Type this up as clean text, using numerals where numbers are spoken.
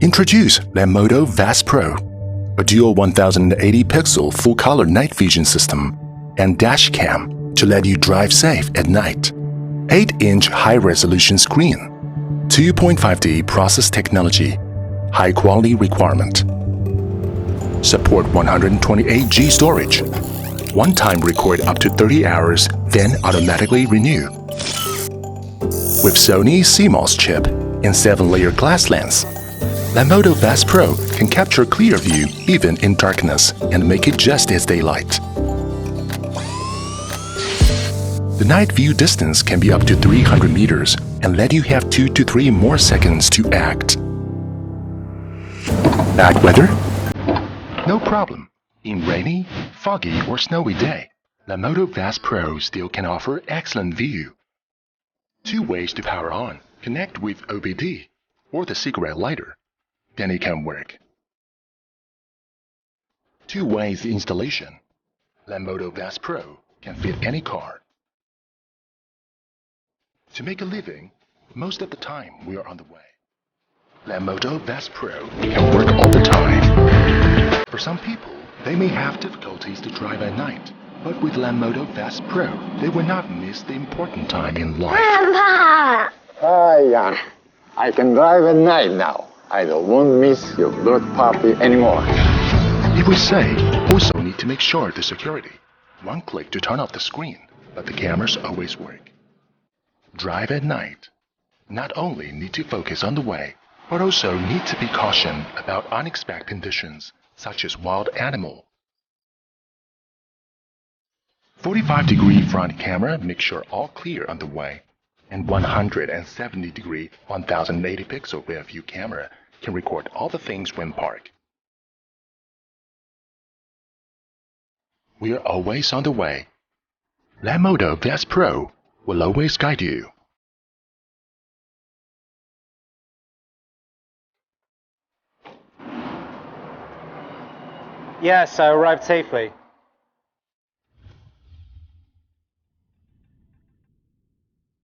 Introduce Lanmodo VAS Pro, a dual 1080-pixel full-color night vision system and dash cam to let you drive safe at night. 8-inch high-resolution screen, 2.5D process technology, high-quality requirement. Support 128G storage. One-time record up to 30 hours, then automatically renew. With Sony CMOS chip and 7-layer glass lens, Lanmodo VAS Pro can capture clear view even in darkness and make it just as daylight. The night view distance can be up to 300 meters and let you have 2 to 3 more seconds to act. Bad weather? No problem. In rainy, foggy, or snowy day, Lanmodo VAS Pro still can offer excellent view. 2 ways to power on. Connect with OBD or the cigarette lighter. Then it can work. 2 ways installation. Lanmodo VAS Pro can fit any car. To make a living, most of the time we are on the way. Lanmodo VAS Pro can work all the time. For some people, they may have difficulties to drive at night, but with Lanmodo VAS Pro, they will not miss the important time in life. Grandpa! Hi, I can drive at night now. I won't miss your birthday party anymore. If we say, also need to make sure the security. 1 click to turn off the screen, but the cameras always work. Drive at night. Not only need to focus on the way, but also need to be cautious about unexpected conditions, such as wild animal. 45-degree front camera makes sure all clear on the way, and 170-degree 1080-pixel rear view camera can record all the things when parked. We are always on the way. Lanmodo VAS Pro will always guide you. Yes, I arrived safely.